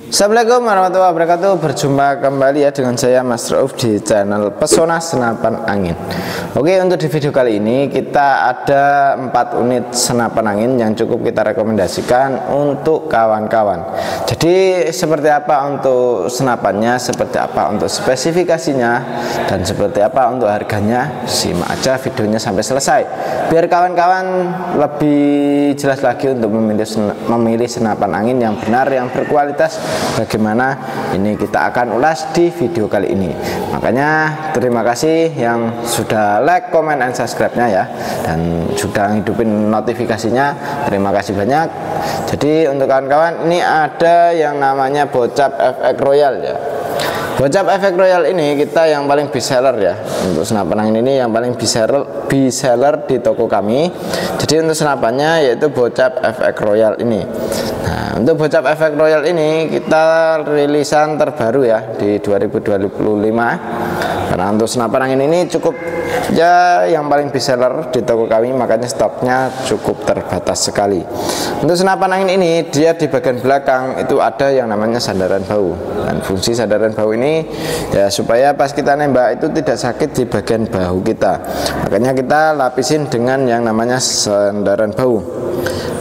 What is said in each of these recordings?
Assalamualaikum warahmatullahi wabarakatuh. Berjumpa kembali ya dengan saya Mas Rauf di channel Pesona Senapan Angin. Oke, untuk di video kali ini kita ada 4 unit senapan angin yang cukup kita rekomendasikan untuk kawan-kawan. Jadi seperti apa untuk senapannya, seperti apa untuk spesifikasinya, dan seperti apa untuk harganya, simak aja videonya sampai selesai biar kawan-kawan lebih jelas lagi untuk memilih senapan angin yang benar, yang berkualitas. Bagaimana ini kita akan ulas di video kali ini. Makanya terima kasih yang sudah like, comment, and subscribe-nya ya, dan sudah hidupin notifikasinya. Terima kasih banyak. Jadi untuk kawan-kawan ini ada yang namanya Bocap FX Royal ya. Bocap efek royal ini kita yang paling best seller ya. Untuk senapan angin ini yang paling best seller di toko kami. Jadi untuk senapannya yaitu Bocap efek royal ini. Nah, untuk Bocap efek royal ini kita rilisan terbaru ya di 2025. Karena untuk senapan angin ini cukup ya yang paling best seller di toko kami, makanya stoknya cukup terbatas sekali. Untuk senapan angin ini dia di bagian belakang itu ada yang namanya sandaran bau, dan fungsi sandaran bau ini ya supaya pas kita nembak itu tidak sakit di bagian bahu kita, makanya kita lapisin dengan yang namanya sandaran bau.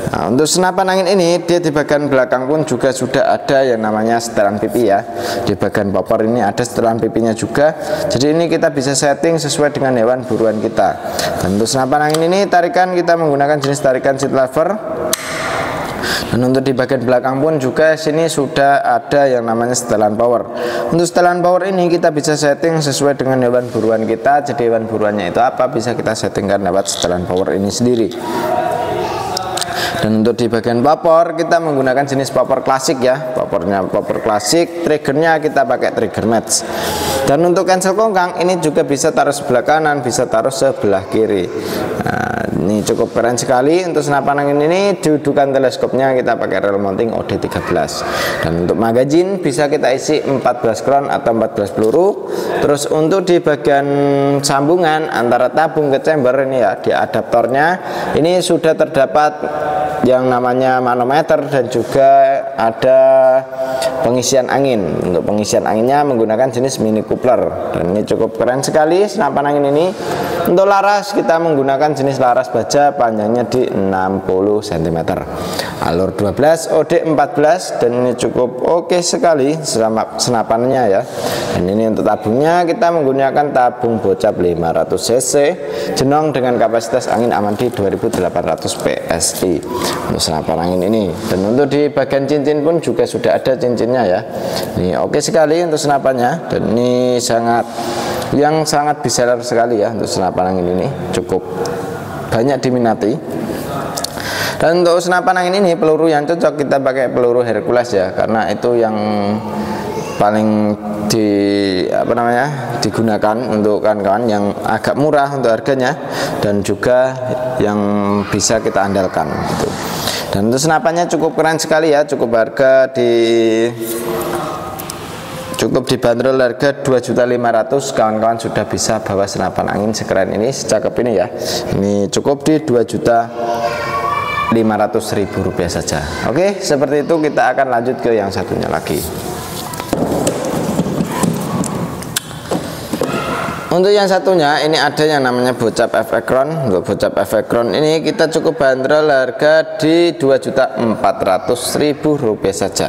Nah, untuk senapan angin ini dia di bagian belakang pun juga sudah ada yang namanya setelan pipi ya. Di bagian popor ini ada setelan pipinya juga. Jadi ini kita bisa setting sesuai dengan hewan buruan kita. Dan untuk senapan angin ini tarikan kita menggunakan jenis tarikan seat lever. Dan untuk di bagian belakang pun juga sini sudah ada yang namanya setelan power. Untuk setelan power ini kita bisa setting sesuai dengan hewan buruan kita. Jadi hewan buruannya itu apa bisa kita settingkan lewat setelan power ini sendiri. Dan untuk di bagian popor kita menggunakan jenis popor klasik ya. Popornya popor klasik, triggernya kita pakai trigger match. Dan untuk cancel kongkang ini juga bisa taruh sebelah kanan, bisa taruh sebelah kiri. Nah, ini cukup keren sekali. Untuk senapan angin ini dudukan teleskopnya kita pakai rel mounting OD13. Dan untuk magazine bisa kita isi 14 crown atau 14 peluru. Terus untuk di bagian sambungan antara tabung ke chamber ini ya, di adaptornya ini sudah terdapat yang namanya manometer dan juga ada pengisian angin. Untuk pengisian anginnya menggunakan jenis mini coupler, dan ini cukup keren sekali senapan angin ini. Untuk laras kita menggunakan jenis laras baja, panjangnya di 60 cm, alur 12, OD 14, dan ini cukup oke sekali senapannya ya. Dan ini untuk tabungnya kita menggunakan tabung Bocap 500 cc jenong dengan kapasitas angin aman di 2800 PSI untuk senapan angin ini. Dan untuk di bagian cincin pun juga sudah ada cincinnya ya. Ini oke sekali untuk senapannya, dan ini sangat best seller sekali ya. Untuk senapan angin ini cukup banyak diminati. Dan untuk senapan angin ini peluru yang cocok kita pakai peluru Hercules ya, karena itu yang paling digunakan untuk kawan-kawan yang agak murah untuk harganya, dan juga yang bisa kita andalkan gitu. Dan untuk senapannya cukup keren sekali ya, cukup dibanderol harga 2.500.000. kawan-kawan sudah bisa bawa senapan angin sekeren ini, secakep ini ya. Ini cukup di 2.500.000 rupiah saja. Oke, seperti itu. Kita akan lanjut ke yang satunya lagi. Untuk yang satunya ini ada yang namanya Bocap efek crown. Untuk Bocap efek crown ini kita cukup bandrol harga di 2.400.000 rupiah saja.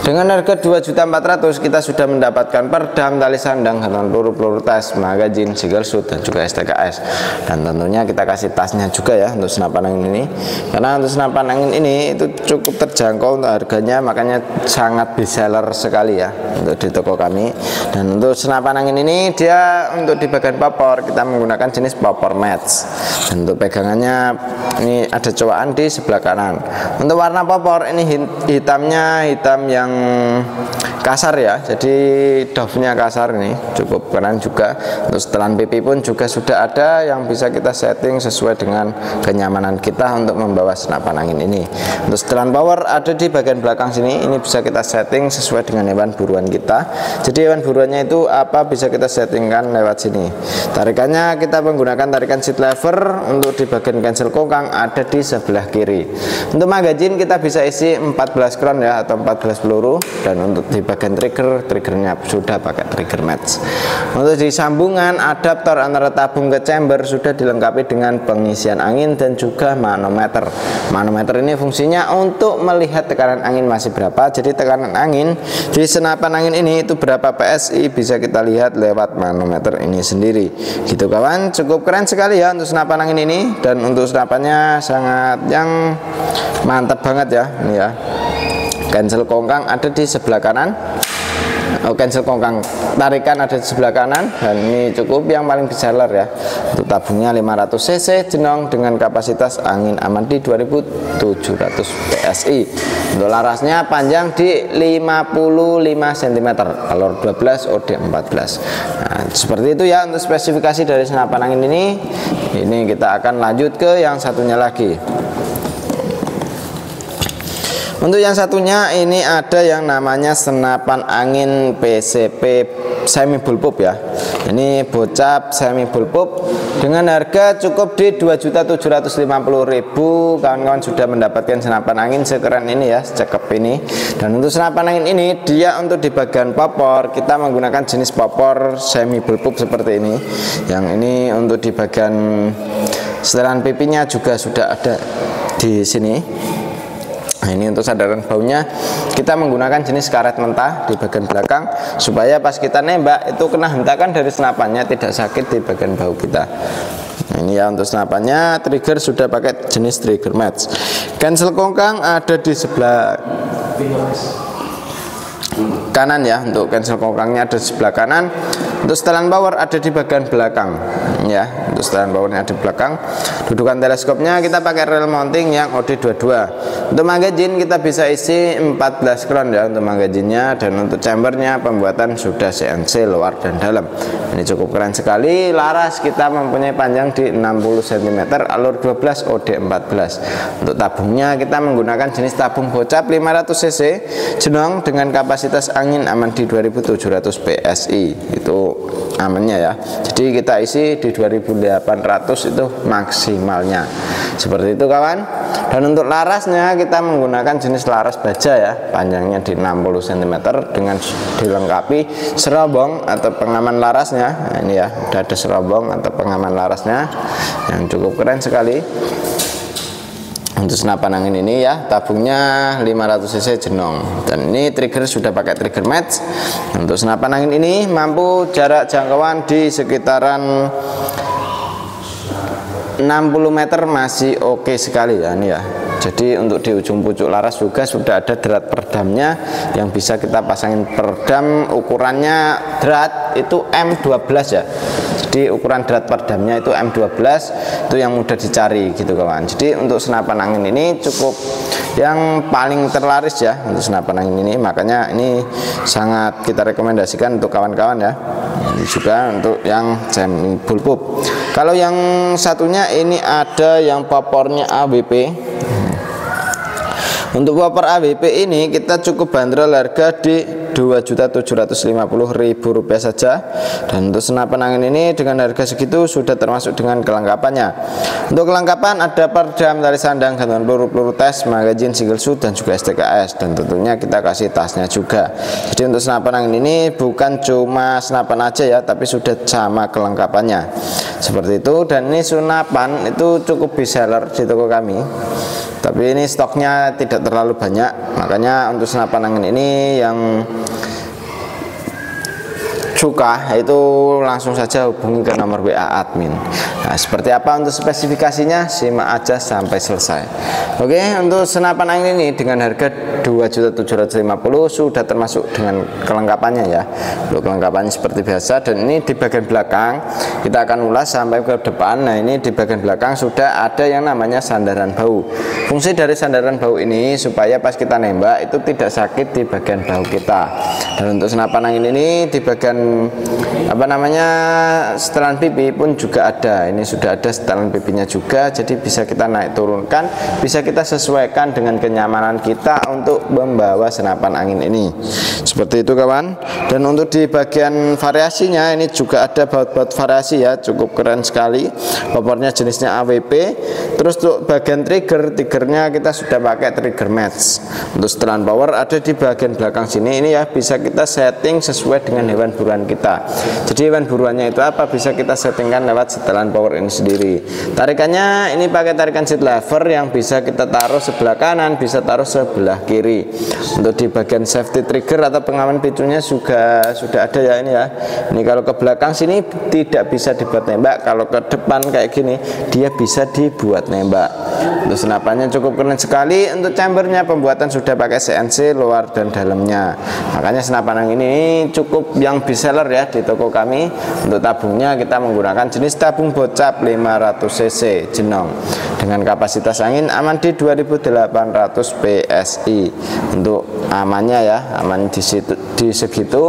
Dengan harga 2.400.000 kita sudah mendapatkan perdam, tali sandang, gantungan peluru tes, magazine, single shoot, dan juga STKS. Dan tentunya kita kasih tasnya juga ya untuk senapan angin ini. Karena untuk senapan angin ini itu cukup terjangkau untuk harganya, makanya sangat best seller sekali ya untuk di toko kami. Dan untuk senapan angin ini dia untuk di bagian popor kita menggunakan jenis popor match. Dan untuk pegangannya ini ada cowakan di sebelah kanan. Untuk warna popor ini hitamnya hitam yang kasar ya, jadi dove-nya kasar, ini cukup keren juga. Untuk setelan pipi pun juga sudah ada yang bisa kita setting sesuai dengan kenyamanan kita untuk membawa senapan angin ini. Untuk setelan power ada di bagian belakang sini, ini bisa kita setting sesuai dengan hewan buruan kita. Jadi hewan buruannya itu apa bisa kita settingkan lewat sini. Tarikannya kita menggunakan tarikan seat lever. Untuk di bagian cancel kongkang ada di sebelah kiri. Untuk magazine kita bisa isi 14 kron ya, atau 14 peluru. Dan untuk di bagian triggernya sudah pakai trigger match. Untuk di sambungan adaptor antara tabung ke chamber sudah dilengkapi dengan pengisian angin dan juga manometer. Manometer ini fungsinya untuk melihat tekanan angin masih berapa. Jadi tekanan angin di senapan angin ini itu berapa PSI bisa kita lihat lewat manometer ini sendiri. Gitu kawan, cukup keren sekali ya untuk senapan angin ini. Dan untuk senapannya sangat yang mantap banget ya. Ini ya, cancel kongkang ada di sebelah kanan. Cancel kongkang tarikan ada di sebelah kanan. Dan ini cukup yang paling besar ya. Untuk tabungnya 500 cc jenong dengan kapasitas angin aman di 2700 PSI. Untuk larasnya panjang di 55 cm, alur 12, OD 14. Nah, seperti itu ya untuk spesifikasi dari senapan angin ini. Ini kita akan lanjut ke yang satunya lagi. Untuk yang satunya ini ada yang namanya senapan angin PCP semi bullpup ya. Ini bocap semi bullpup dengan harga cukup di 2.750.000. Kawan-kawan sudah mendapatkan senapan angin sekeren ini ya, secakep ini. Dan untuk senapan angin ini dia untuk di bagian popor kita menggunakan jenis popor semi bullpup seperti ini. Yang ini untuk di bagian setelan pipinya juga sudah ada di sini. Nah, ini untuk sandaran baunya kita menggunakan jenis karet mentah di bagian belakang supaya pas kita nembak itu kena hentakan dari senapannya, tidak sakit di bagian bau kita. Nah, ini ya untuk senapannya. Trigger sudah pakai jenis trigger match. Cancel kongkang ada di sebelah kanan ya. Untuk cancel kongkangnya ada di sebelah kanan. Untuk setelan power ada di bagian belakang ya. Untuk setelan powernya ada di belakang. Dudukan teleskopnya kita pakai rel mounting yang OD22. Untuk magazine kita bisa isi 14 kron ya untuk magazinnya. Dan untuk chambernya pembuatan sudah CNC luar dan dalam. Ini cukup keren sekali. Laras kita mempunyai panjang di 60 cm, alur 12, OD 14. Untuk tabungnya kita menggunakan jenis tabung bocap 500 cc jenong dengan kapasitas angin aman di 2700 PSI. Itu amannya ya. Jadi kita isi di 2800 itu maksimalnya. Seperti itu kawan. Dan untuk larasnya kita menggunakan jenis laras baja ya, panjangnya di 60 cm dengan dilengkapi serobong atau pengaman larasnya. Nah, ini ya, udah ada serobong atau pengaman larasnya yang cukup keren sekali. Untuk senapan angin ini ya, tabungnya 500 cc jenong. Dan ini trigger sudah pakai trigger match. Untuk senapan angin ini mampu jarak jangkauan di sekitaran 60 meter masih oke sekali ya ini ya. Jadi untuk di ujung pucuk laras juga sudah ada drat peredamnya yang bisa kita pasangin peredam. Ukurannya drat itu M12 ya. Jadi ukuran drat peredamnya itu M12, itu yang mudah dicari gitu kawan. Jadi untuk senapan angin ini cukup yang paling terlaris ya untuk senapan angin ini. Makanya ini sangat kita rekomendasikan untuk kawan-kawan ya. Ini juga untuk yang semi bullpup. Kalau yang satunya ini ada yang popornya AWP. Untuk popor AWP ini kita cukup bandrol harga di Rp2.750.000 saja. Dan untuk senapan angin ini dengan harga segitu sudah termasuk dengan kelengkapannya. Untuk kelengkapan ada peredam tali sandang, gantungan peluru tes, magazine single shoot dan juga STKS. Dan tentunya kita kasih tasnya juga. Jadi untuk senapan angin ini bukan cuma senapan aja ya, tapi sudah sama kelengkapannya. Seperti itu. Dan ini senapan itu cukup bestseller di toko kami. Tapi ini stoknya tidak terlalu banyak. Makanya untuk senapan angin ini yang suka itu langsung saja hubungi ke nomor WA admin. Nah, seperti apa untuk spesifikasinya simak aja sampai selesai. Oke, untuk senapan angin ini dengan harga Rp2.750.000 sudah termasuk dengan kelengkapannya ya. Untuk kelengkapannya seperti biasa. Dan ini di bagian belakang kita akan ulas sampai ke depan. Nah, ini di bagian belakang sudah ada yang namanya sandaran bau. Fungsi dari sandaran bau ini supaya pas kita nembak itu tidak sakit di bagian bau kita. Dan untuk senapan angin ini di bagian apa namanya, setelan pipi pun juga ada. Ini sudah ada setelan pipinya juga, jadi bisa kita naik turunkan, bisa kita sesuaikan dengan kenyamanan kita untuk membawa senapan angin ini. Seperti itu kawan. Dan untuk di bagian variasinya ini juga ada baut-baut variasi ya, cukup keren sekali. Popornya jenisnya AWP. Terus untuk bagian triggernya kita sudah pakai trigger match. Untuk setelan power ada di bagian belakang sini. Ini ya bisa kita setting sesuai dengan hewan buruan kita. Jadi hewan buruannya itu apa, bisa kita settingkan lewat setelan power ini sendiri. Tarikannya ini pakai tarikan seat lever yang bisa kita taruh sebelah kanan, bisa taruh sebelah kiri. Untuk di bagian safety trigger atau pengaman picunya juga sudah ada ya, ini ya. Ini kalau ke belakang sini tidak bisa dibuat nembak, kalau ke depan kayak gini dia bisa dibuat nembak. Untuk senapannya cukup keren sekali. Untuk chambernya pembuatan sudah pakai CNC luar dan dalamnya. Makanya senapan angin ini cukup yang best seller ya di toko kami. Untuk tabungnya kita menggunakan jenis tabung bocap 500 cc Jenong dengan kapasitas angin aman di 2800 PSI. Untuk amannya ya, aman di segitu.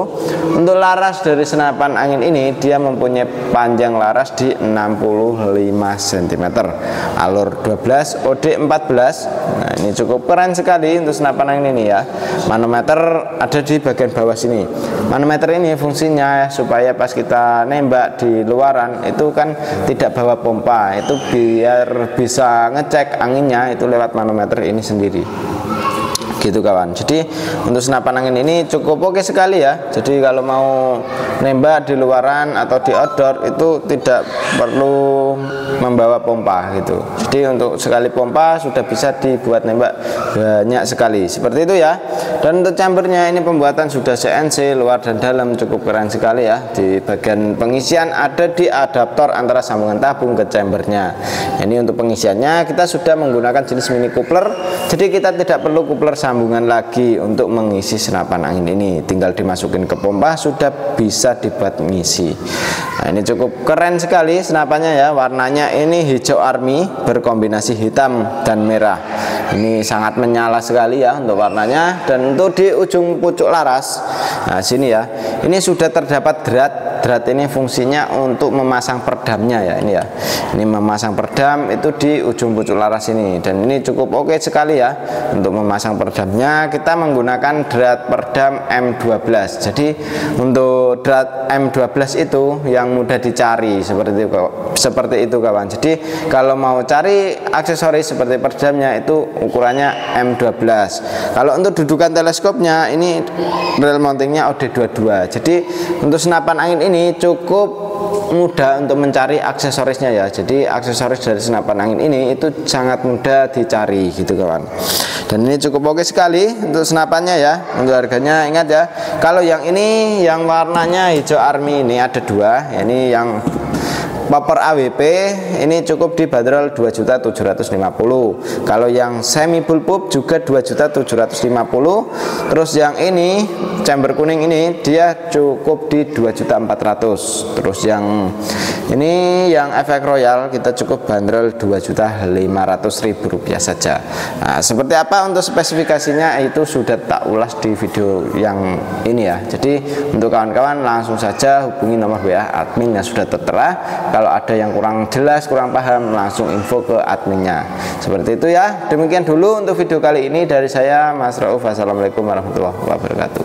Untuk laras dari senapan angin ini dia mempunyai panjang laras di 65 cm, alur 12, OD 14. Nah, ini cukup keren sekali untuk senapan angin ini ya. Manometer ada di bagian bawah sini. Manometer ini fungsinya supaya pas kita nembak di luaran itu kan tidak bawa pompa, itu biar bisa ngecek anginnya itu lewat manometer ini sendiri. Gitu kawan. Jadi untuk senapan angin ini cukup oke sekali ya. Jadi kalau mau nembak di luaran atau di outdoor itu tidak perlu membawa pompa gitu. Jadi untuk sekali pompa sudah bisa dibuat nembak banyak sekali. Seperti itu ya. Dan untuk chambernya ini pembuatan sudah CNC luar dan dalam, cukup keren sekali ya. Di bagian pengisian ada di adaptor antara sambungan tabung ke chambernya. Ini untuk pengisiannya kita sudah menggunakan jenis mini coupler. Jadi kita tidak perlu coupler sambungan lagi untuk mengisi senapan angin ini, tinggal dimasukin ke pompa sudah bisa dibuat mengisi. Nah, ini cukup keren sekali senapannya ya. Warnanya ini hijau army berkombinasi hitam dan merah. Ini sangat menyala sekali ya untuk warnanya. Dan untuk di ujung pucuk laras, nah sini ya, ini sudah terdapat drat ini fungsinya untuk memasang perdamnya ya, ini ya. Ini memasang perdam itu di ujung pucuk laras ini, dan ini cukup oke sekali ya. Untuk memasang perdamnya kita menggunakan drat perdam M12. Jadi untuk drat M12 itu yang mudah dicari seperti itu kawan. Jadi kalau mau cari aksesoris seperti perdamnya itu ukurannya M12. Kalau untuk dudukan teleskopnya ini rel mountingnya OD22. Jadi untuk senapan angin ini cukup mudah untuk mencari aksesorisnya ya. Jadi aksesoris dari senapan angin ini itu sangat mudah dicari gitu kawan. Dan ini cukup oke sekali untuk senapannya ya. Untuk harganya ingat ya, kalau yang ini yang warnanya hijau army ini ada dua. Ini yang popor AWP ini cukup dibanderol 2.750.000. Kalau yang semi bullpup juga 2.750.000. Terus yang ini chamber kuning ini dia cukup di 2.400.000. Terus yang ini yang efek royal kita cukup bandrol 2.500.000 rupiah saja. Nah, seperti apa untuk spesifikasinya itu sudah tak ulas di video yang ini ya. Jadi untuk kawan-kawan langsung saja hubungi nomor WA admin yang sudah tertera. Kalau ada yang kurang jelas, kurang paham, langsung info ke adminnya. Seperti itu ya. Demikian dulu untuk video kali ini dari saya Mas Rauf. Wassalamualaikum warahmatullahi wabarakatuh.